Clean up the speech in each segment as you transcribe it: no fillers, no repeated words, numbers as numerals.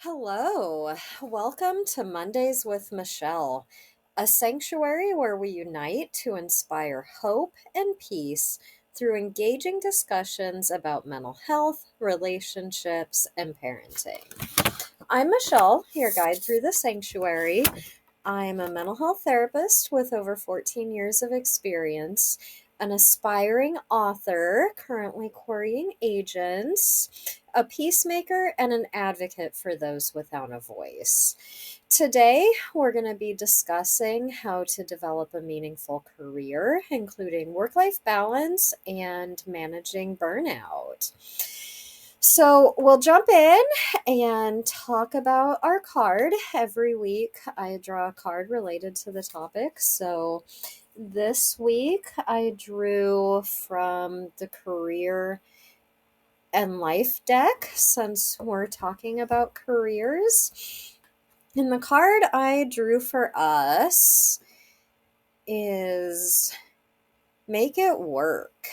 Hello, welcome to Mondays with Michelle, a sanctuary where we unite to inspire hope and peace through engaging discussions about mental health, relationships, and parenting. I'm Michelle, your guide through the sanctuary. I'm a mental health therapist with over 14 years of experience, an aspiring author, currently querying agents, a peacemaker, and an advocate for those without a voice. Today, we're going to be discussing how to develop a meaningful career, including work life balance and managing burnout. So, we'll jump in and talk about our card. Every week, I draw a card related to the topic. So, this week, I drew from the career and life deck since we're talking about careers. And the card I drew for us is Make It Work.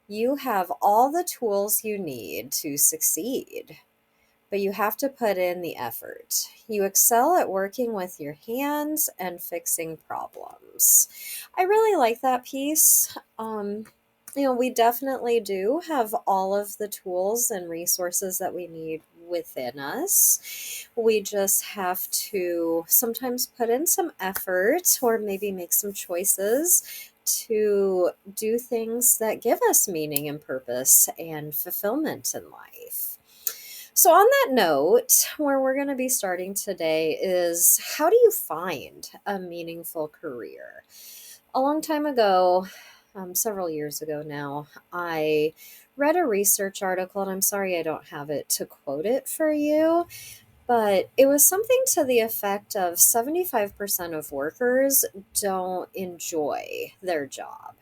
You have all the tools you need to succeed, but you have to put in the effort. You excel at working with your hands and fixing problems. I really like that piece. We definitely do have all of the tools and resources that we need within us. We just have to sometimes put in some effort or maybe make some choices to do things that give us meaning and purpose and fulfillment in life. So, on that note, where we're going to be starting today is how do you find a meaningful career? A long time ago, several years ago now, I read a research article, and I'm sorry I don't have it to quote it for you, but it was something to the effect of 75% of workers don't enjoy their job,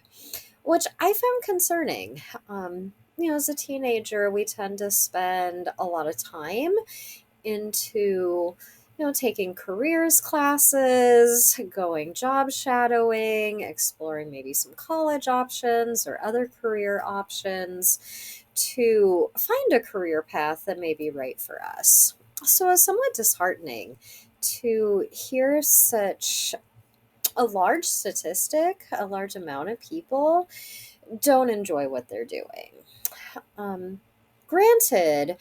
which I found concerning. As a teenager, we tend to spend a lot of time into taking careers classes, going job shadowing, exploring maybe some college options or other career options to find a career path that may be right for us. So it's somewhat disheartening to hear such a large statistic, a large amount of people don't enjoy what they're doing. Um, Granted,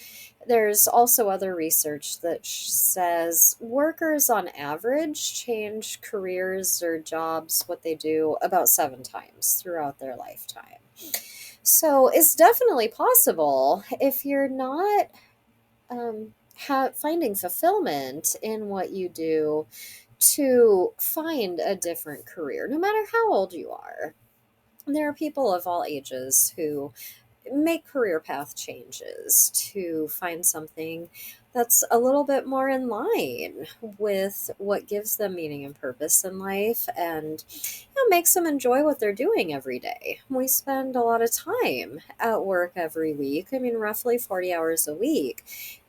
there's also other research that says workers on average change careers or jobs, what they do, about 7 times throughout their lifetime. So it's definitely possible if you're not finding fulfillment in what you do to find a different career, no matter how old you are. There are people of all ages who make career path changes to find something that's a little bit more in line with what gives them meaning and purpose in life and makes them enjoy what they're doing every day. We spend a lot of time at work every week. I mean, roughly 40 hours a week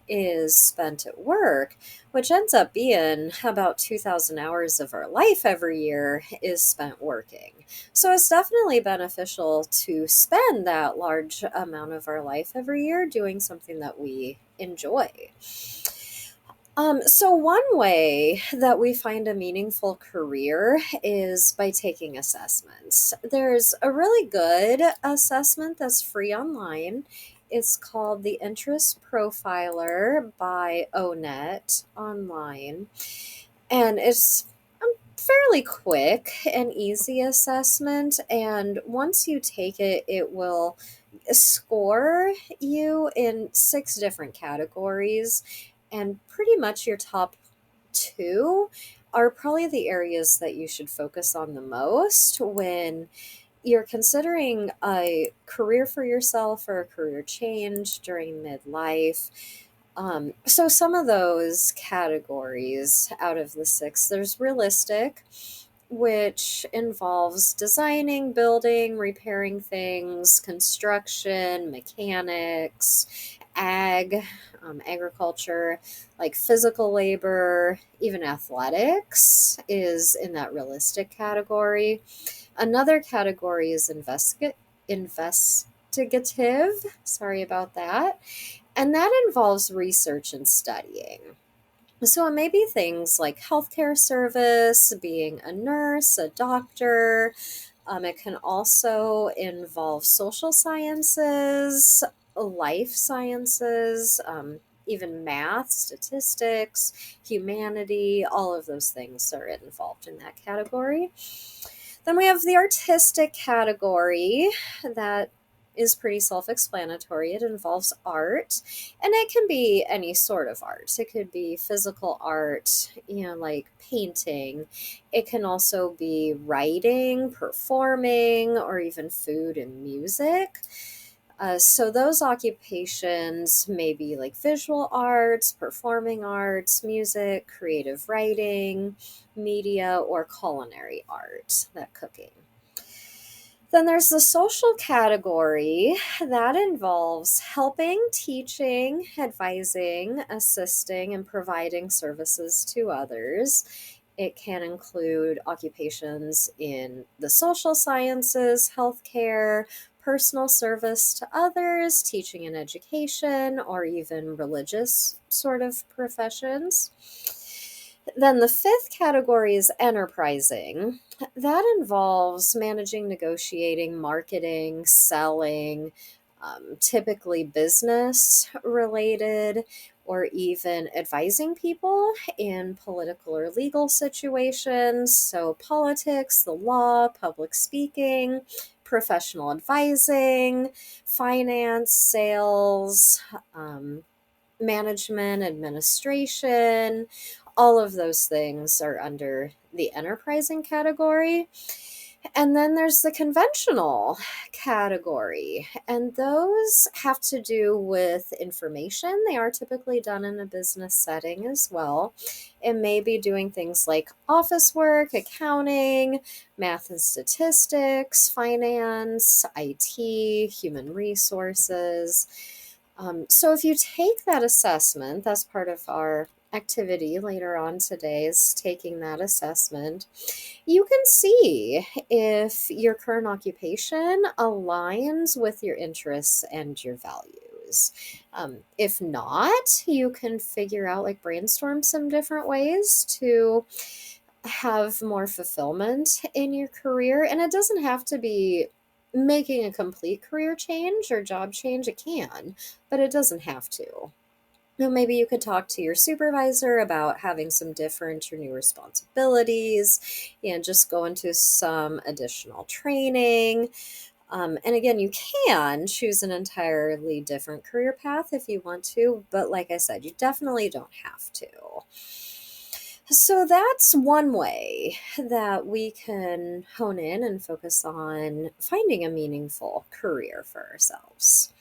is spent at work, which ends up being about 2,000 hours of our life every year is spent working. So it's definitely beneficial to spend that large amount of our life every year doing something that we enjoy. So one way that we find a meaningful career is by taking assessments. There's a really good assessment that's free online. It's called the Interest Profiler by ONET online. And it's a fairly quick and easy assessment. And once you take it, it will score you in 6 different categories. And pretty much your top two are probably the areas that you should focus on the most when you're considering a career for yourself or a career change during midlife. So some of those categories out of the 6, there's realistic, which involves designing, building, repairing things, construction, mechanics, agriculture, like physical labor, even athletics is in that realistic category. Another category is investigative. Sorry about that. And that involves research and studying. So it may be things like healthcare service, being a nurse, a doctor. It can also involve social sciences, life sciences, even math, statistics, humanity, all of those things are involved in that category. Then we have the artistic category that is pretty self explanatory. It involves art, and it can be any sort of art. It could be physical art, like painting. It can also be writing, performing, or even food and music. So those occupations may be like visual arts, performing arts, music, creative writing, media, or culinary art, that cooking. Then there's the social category that involves helping, teaching, advising, assisting, and providing services to others. It can include occupations in the social sciences, healthcare, personal service to others, teaching and education, or even religious sort of professions. Then the fifth category is enterprising. That involves managing, negotiating, marketing, selling, typically business related, or even advising people in political or legal situations. So, politics, the law, public speaking, professional advising, finance, sales, management, administration, all of those things are under the enterprising category. And then there's the conventional category, and those have to do with information. They are typically done in a business setting as well. It may be doing things like office work, accounting, math and statistics, finance, IT, human resources. So if you take that assessment, that's part of our activity later on today is taking that assessment. You can see if your current occupation aligns with your interests and your values. If not, you can figure out, like, brainstorm some different ways to have more fulfillment in your career. And it doesn't have to be making a complete career change or job change. It can, but it doesn't have to. Now, maybe you could talk to your supervisor about having some different or new responsibilities and just go into some additional training. And again, you can choose an entirely different career path if you want to, but like I said, you definitely don't have to. So that's one way that we can hone in and focus on finding a meaningful career for ourselves.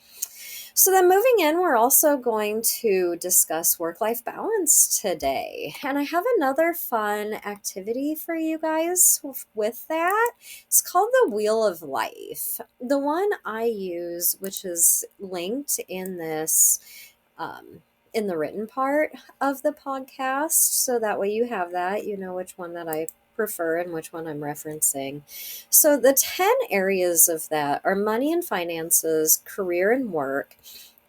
So then moving in, we're also going to discuss work-life balance today. And I have another fun activity for you guys with that. It's called the Wheel of Life. The one I use, which is linked in this in the written part of the podcast. So that way you have that, you know which one that I prefer and which one I'm referencing. So the 10 areas of that are money and finances, career and work,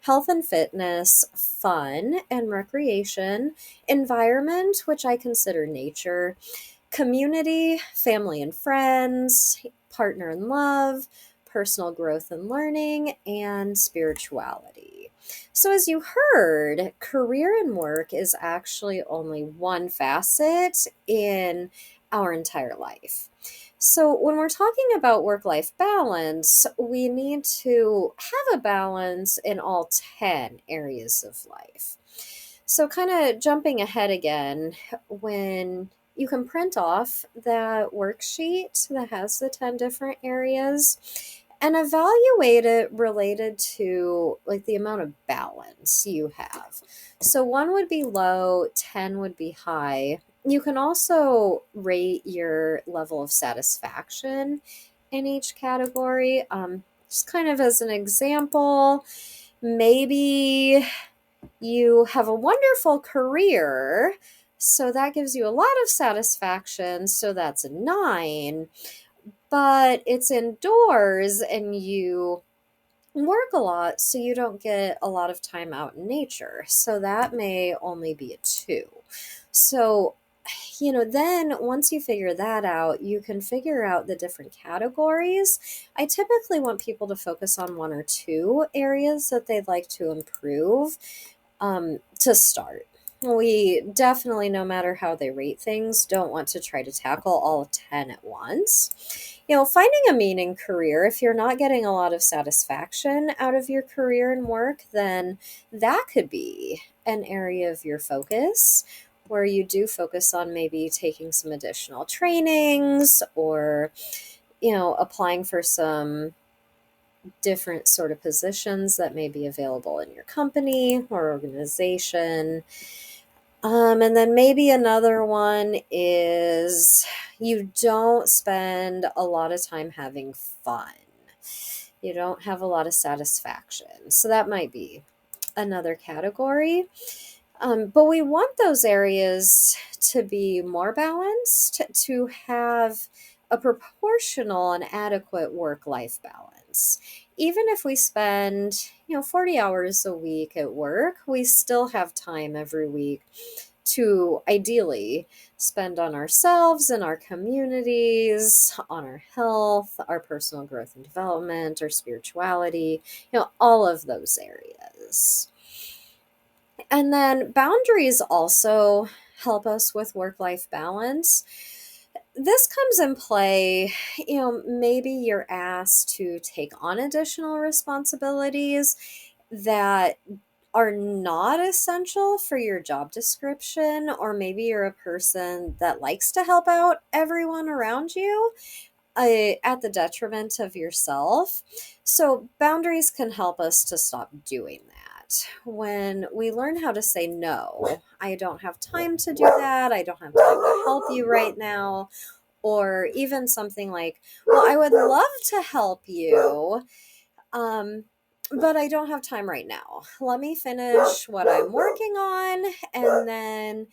health and fitness, fun and recreation, environment, which I consider nature, community, family and friends, partner and love, personal growth and learning, and spirituality. So, as you heard, career and work is actually only one facet in our entire life. So, when we're talking about work life balance, we need to have a balance in all 10 areas of life. So, kind of jumping ahead again, when you can print off that worksheet that has the 10 different areas and evaluate it related to, like, the amount of balance you have. So 1 would be low, 10 would be high. You can also rate your level of satisfaction in each category. Just kind of as an example, maybe you have a wonderful career, so that gives you a lot of satisfaction, so that's a 9. But it's indoors and you work a lot, so you don't get a lot of time out in nature. So that may only be a two. So, then once you figure that out, you can figure out the different categories. I typically want people to focus on one or two areas that they'd like to improve to start. We definitely, no matter how they rate things, don't want to try to tackle all 10 at once. Finding a meaning career, if you're not getting a lot of satisfaction out of your career and work, then that could be an area of your focus where you do focus on maybe taking some additional trainings or, applying for some different sort of positions that may be available in your company or organization. And then maybe another one is you don't spend a lot of time having fun. You don't have a lot of satisfaction. So that might be another category. But we want those areas to be more balanced, to have a proportional and adequate work life balance. Even if we spend, 40 hours a week at work, we still have time every week to ideally spend on ourselves and our communities, on our health, our personal growth and development, our spirituality, all of those areas. And then boundaries also help us with work life balance. This comes in play, maybe you're asked to take on additional responsibilities that are not essential for your job description, or maybe you're a person that likes to help out everyone around you at the detriment of yourself. So, boundaries can help us to stop doing that. When we learn how to say no, I don't have time to do that, I don't have time to help you right now, or even something like, well, I would love to help you, but I don't have time right now. Let me finish what I'm working on, and then,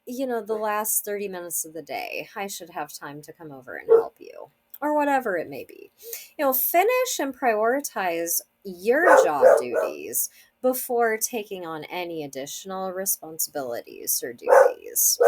the last 30 minutes of the day, I should have time to come over and help you, or whatever it may be. Finish and prioritize your job duties before taking on any additional responsibilities or duties.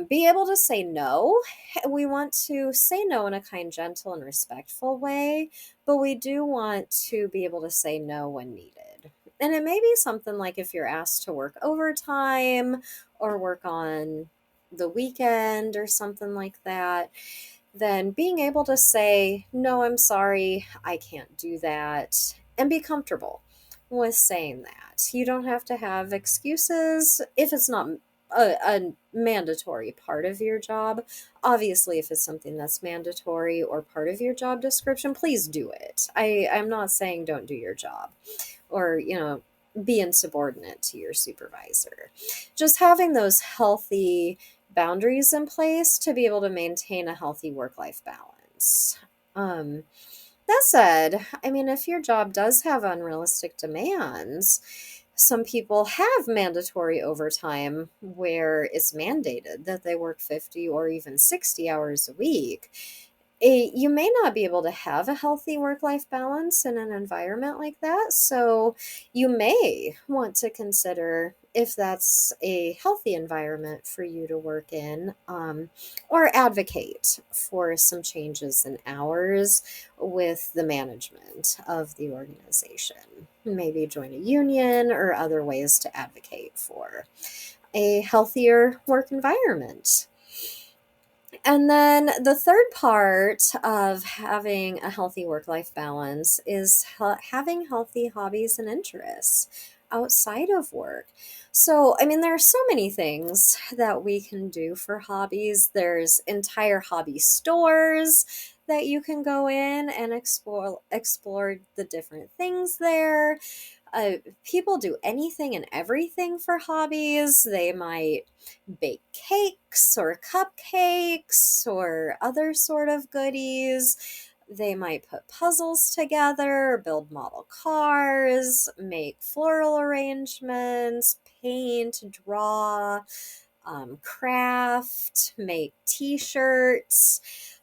Be able to say no. We want to say no in a kind, gentle, and respectful way, but we do want to be able to say no when needed. And it may be something like if you're asked to work overtime or work on the weekend or something like that, then being able to say, no, I'm sorry, I can't do that, and be comfortable with saying that. You don't have to have excuses if it's not a mandatory part of your job. Obviously, if it's something that's mandatory or part of your job description, please do it. I'm not saying don't do your job or, be insubordinate to your supervisor. Just having those healthy boundaries in place to be able to maintain a healthy work life balance. Um, that said, I mean, if your job does have unrealistic demands, some people have mandatory overtime where it's mandated that they work 50 or even 60 hours a week. You may not be able to have a healthy work life balance in an environment like that. So you may want to consider if that's a healthy environment for you to work in, or advocate for some changes in hours with the management of the organization. Maybe join a union or other ways to advocate for a healthier work environment. And then the third part of having a healthy work life balance is having healthy hobbies and interests outside of work. So, I mean, there are so many things that we can do for hobbies. There's entire hobby stores that you can go in and explore the different things there. People do anything and everything for hobbies. They might bake cakes or cupcakes or other sort of goodies. They might put puzzles together, build model cars, make floral arrangements, paint, draw, craft, make t-shirts.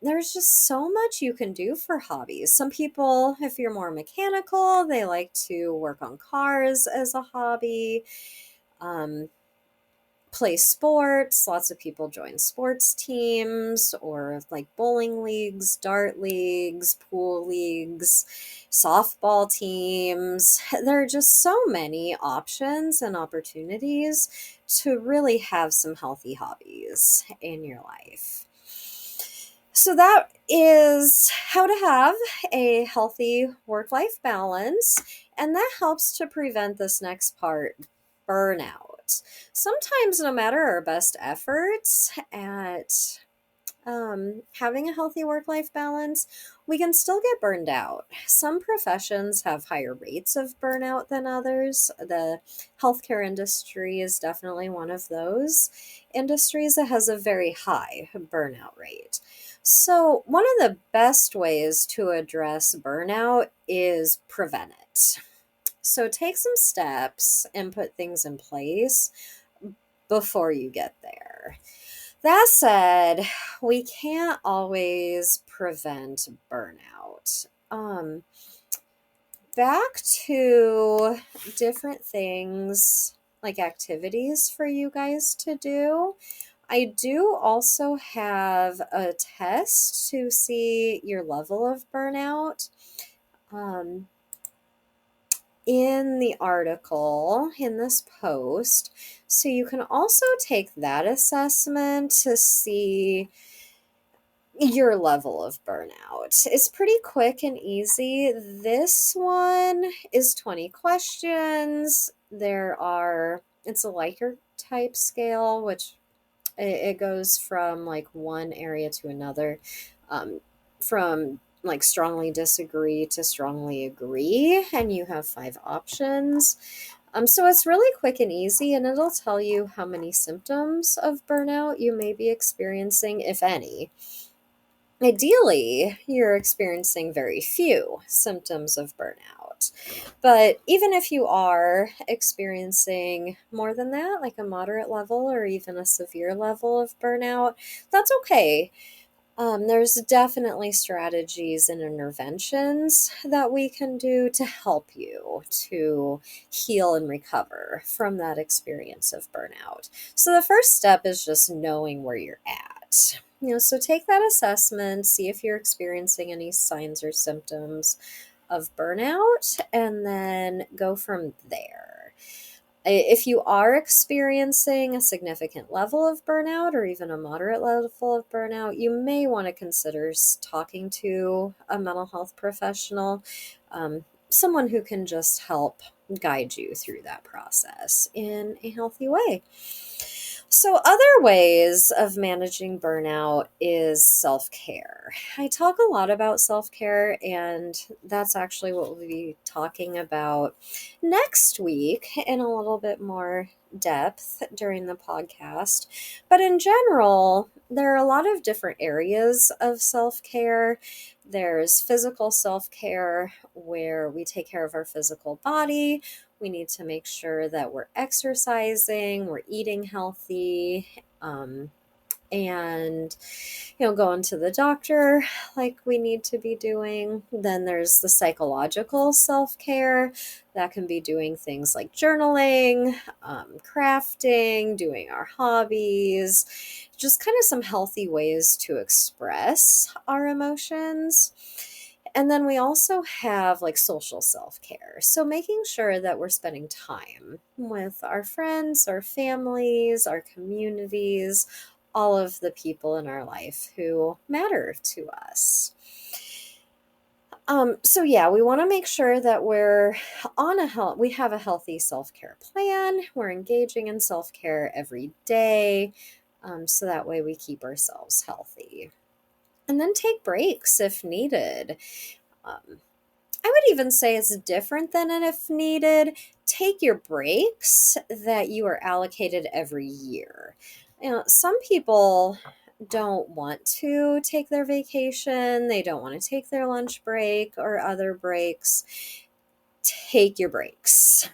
There's just so much you can do for hobbies. Some people, if you're more mechanical, they like to work on cars as a hobby. Um, Play sports. Lots of people join sports teams or like bowling leagues, dart leagues, pool leagues, softball teams. There are just so many options and opportunities to really have some healthy hobbies in your life. So, that is how to have a healthy work life balance. And that helps to prevent this next part, burnout. Sometimes, no matter our best efforts at having a healthy work life balance, we can still get burned out. Some professions have higher rates of burnout than others. The healthcare industry is definitely one of those industries that has a very high burnout rate. So, one of the best ways to address burnout is prevent it. So, take some steps and put things in place before you get there. That said, we can't always prevent burnout. Back to different things like activities for you guys to do. I do also have a test to see your level of burnout. Um, in the article, in this post. So you can also take that assessment to see your level of burnout. It's pretty quick and easy. This one is 20 questions. It's a Likert type scale, which it goes from like one area to another, from like strongly disagree to strongly agree, and you have 5 options. So it's really quick and easy, and it'll tell you how many symptoms of burnout you may be experiencing, if any. Ideally, you're experiencing very few symptoms of burnout. But even if you are experiencing more than that, like a moderate level or even a severe level of burnout, that's okay. There's definitely strategies and interventions that we can do to help you to heal and recover from that experience of burnout. So the first step is just knowing where you're at. So take that assessment, see if you're experiencing any signs or symptoms of burnout, and then go from there. If you are experiencing a significant level of burnout or even a moderate level of burnout, you may want to consider talking to a mental health professional, someone who can just help guide you through that process in a healthy way. So, other ways of managing burnout is self care. I talk a lot about self care, and that's actually what we'll be talking about next week in a little bit more depth during the podcast. But in general, there are a lot of different areas of self care. There's physical self care, where we take care of our physical body. We need to make sure that we're exercising, we're eating healthy, and going to the doctor like we need to be doing. Then there's the psychological self-care that can be doing things like journaling, crafting, doing our hobbies, just kind of some healthy ways to express our emotions. And then we also have like social self-care. So making sure that we're spending time with our friends, our families, our communities, all of the people in our life who matter to us. So yeah, we want to make sure that we're we have a healthy self-care plan. We're engaging in self-care every day. So that way we keep ourselves healthy. And then take breaks if needed. I would even say it's different than an if needed. Take your breaks that you are allocated every year. Some people don't want to take their vacation, they don't want to take their lunch break or other breaks. Take your breaks.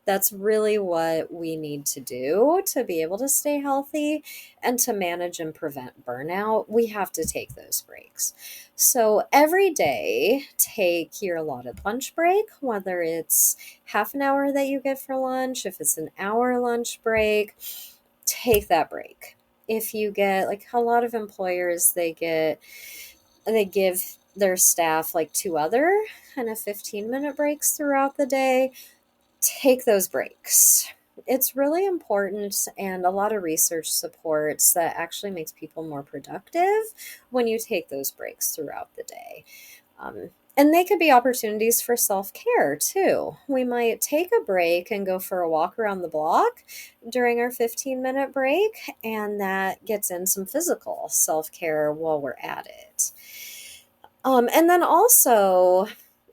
That's really what we need to do to be able to stay healthy and to manage and prevent burnout. We have to take those breaks. So every day, take your allotted lunch break, whether it's half an hour that you get for lunch, if it's an hour lunch break, take that break. If you get, like, a lot of employers, they give their staff like two other kind of 15-minute breaks throughout the day. Take those breaks. It's really important, and a lot of research supports that actually makes people more productive when you take those breaks throughout the day. And they could be opportunities for self care too. We might take a break and go for a walk around the block during our 15-minute break, and that gets in some physical self care while we're at it. And then also,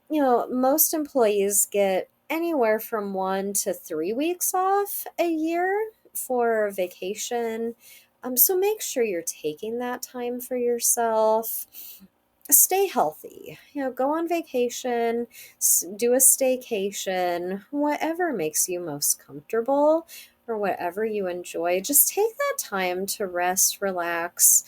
most employees get anywhere from 1 to 3 weeks off a year for vacation. So make sure you're taking that time for yourself. Stay healthy. Go on vacation, do a staycation, whatever makes you most comfortable or whatever you enjoy. Just take that time to rest, relax,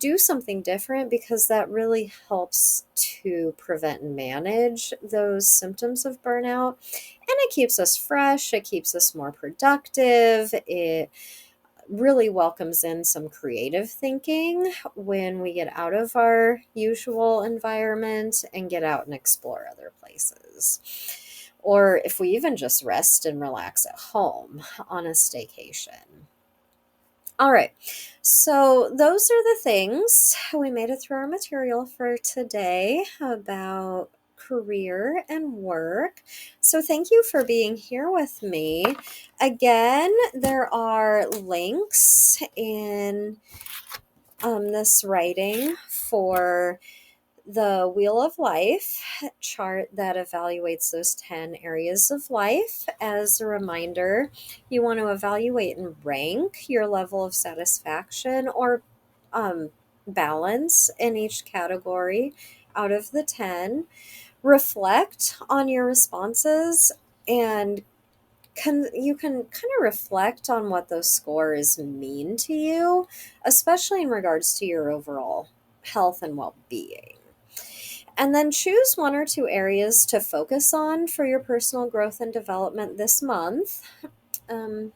do something different, because that really helps to prevent and manage those symptoms of burnout. And it keeps us fresh, it keeps us more productive. It really welcomes in some creative thinking when we get out of our usual environment and get out and explore other places. Or if we even just rest and relax at home on a staycation. All right, so those are the things. We made it through our material for today about career and work. So thank you for being here with me. Again, there are links in this writing for the Wheel of Life chart that evaluates those 10 areas of life. As a reminder, you want to evaluate and rank your level of satisfaction or balance in each category out of the 10. Reflect on your responses, and you can kind of reflect on what those scores mean to you, especially in regards to your overall health and well-being. And then choose 1 or 2 areas to focus on for your personal growth and development this month.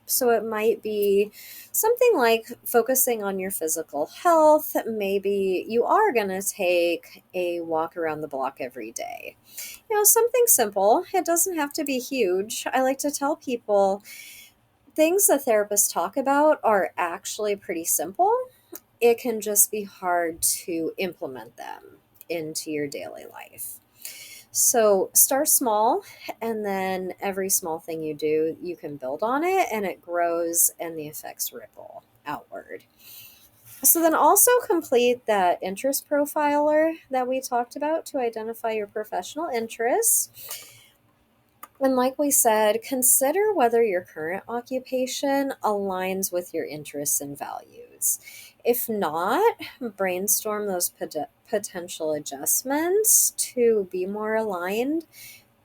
So it might be something like focusing on your physical health. Maybe you are going to take a walk around the block every day. Something simple. It doesn't have to be huge. I like to tell people things that therapists talk about are actually pretty simple. It can just be hard to implement them into your daily life. So start small, and then every small thing you do, you can build on it, and it grows and the effects ripple outward. So then also complete that interest profiler that we talked about to identify your professional interests. And like we said, consider whether your current occupation aligns with your interests and values. If not, brainstorm those potential adjustments to be more aligned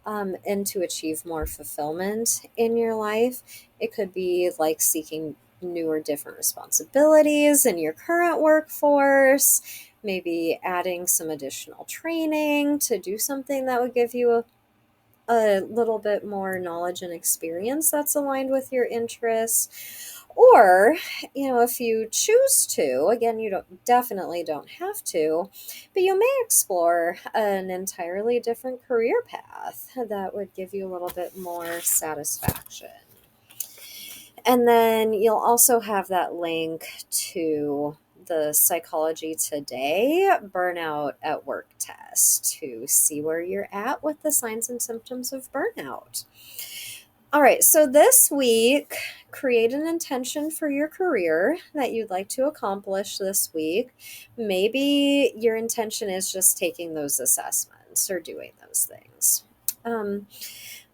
and to achieve more fulfillment in your life. It could be like seeking new or different responsibilities in your current workforce, maybe adding some additional training to do something that would give you a little bit more knowledge and experience that's aligned with your interests. Or, if you choose to, again, you definitely don't have to, but you may explore an entirely different career path that would give you a little bit more satisfaction. And then you'll also have that link to the Psychology Today Burnout at Work test to see where you're at with the signs and symptoms of burnout. All right, so this week, create an intention for your career that you'd like to accomplish this week. Maybe your intention is just taking those assessments or doing those things.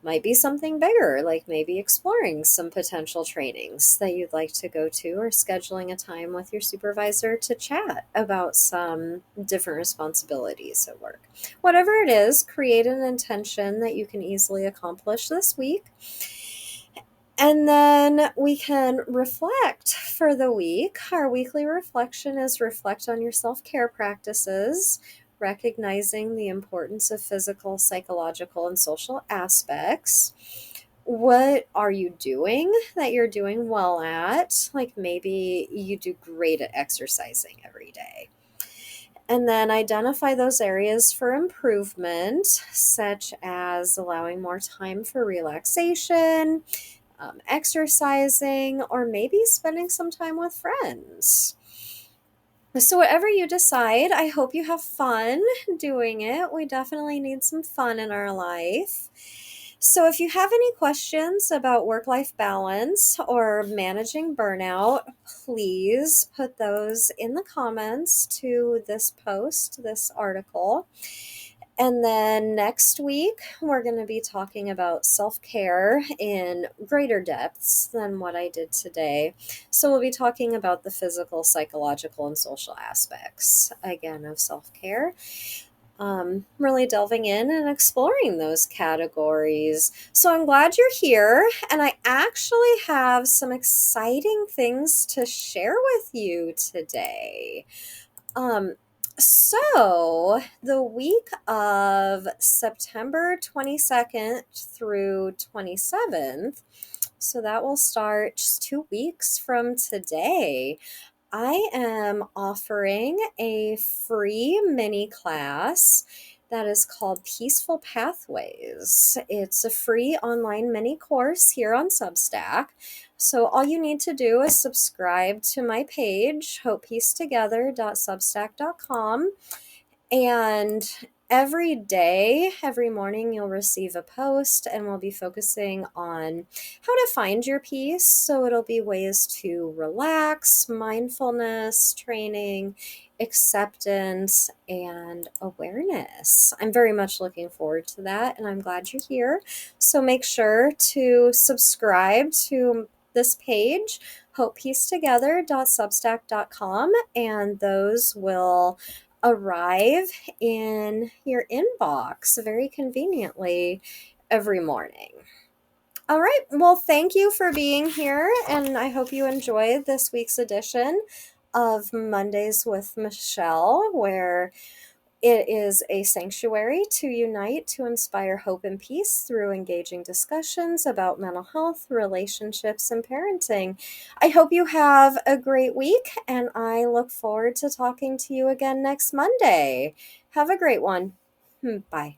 Might be something bigger, like maybe exploring some potential trainings that you'd like to go to, or scheduling a time with your supervisor to chat about some different responsibilities at work. Whatever it is, create an intention that you can easily accomplish this week. And then we can reflect for the week. Our weekly reflection is reflect on your self care practices, recognizing the importance of physical, psychological, and social aspects. What are you doing that you're doing well at? Like maybe you do great at exercising every day. And then identify those areas for improvement, such as allowing more time for relaxation, exercising, or maybe spending some time with friends. So, whatever you decide, I hope you have fun doing it. We definitely need some fun in our life. So, if you have any questions about work life balance or managing burnout, please put those in the comments to this post, this article. And then next week, we're going to be talking about self care in greater depths than what I did today. So, we'll be talking about the physical, psychological, and social aspects again of self care. Really delving in and exploring those categories. So, I'm glad you're here, and I actually have some exciting things to share with you today. Um, so the week of September 22nd through 27th, so that will start just 2 weeks from today. I am offering a free mini class that is called Peaceful Pathways. It's a free online mini course here on Substack. So all you need to do is subscribe to my page, hopepiecetogether.substack.com, and every day, every morning, you'll receive a post, and we'll be focusing on how to find your peace. So it'll be ways to relax, mindfulness training, acceptance, and awareness. I'm very much looking forward to that, and I'm glad you're here. So make sure to subscribe to this page, hopepiecetogether.substack.com, and those will arrive in your inbox very conveniently every morning. All right. Well, thank you for being here, and I hope you enjoyed this week's edition of Mondays with Michelle, where it is a sanctuary to unite to inspire hope and peace through engaging discussions about mental health, relationships, and parenting. I hope you have a great week, and I look forward to talking to you again next Monday. Have a great one. Bye.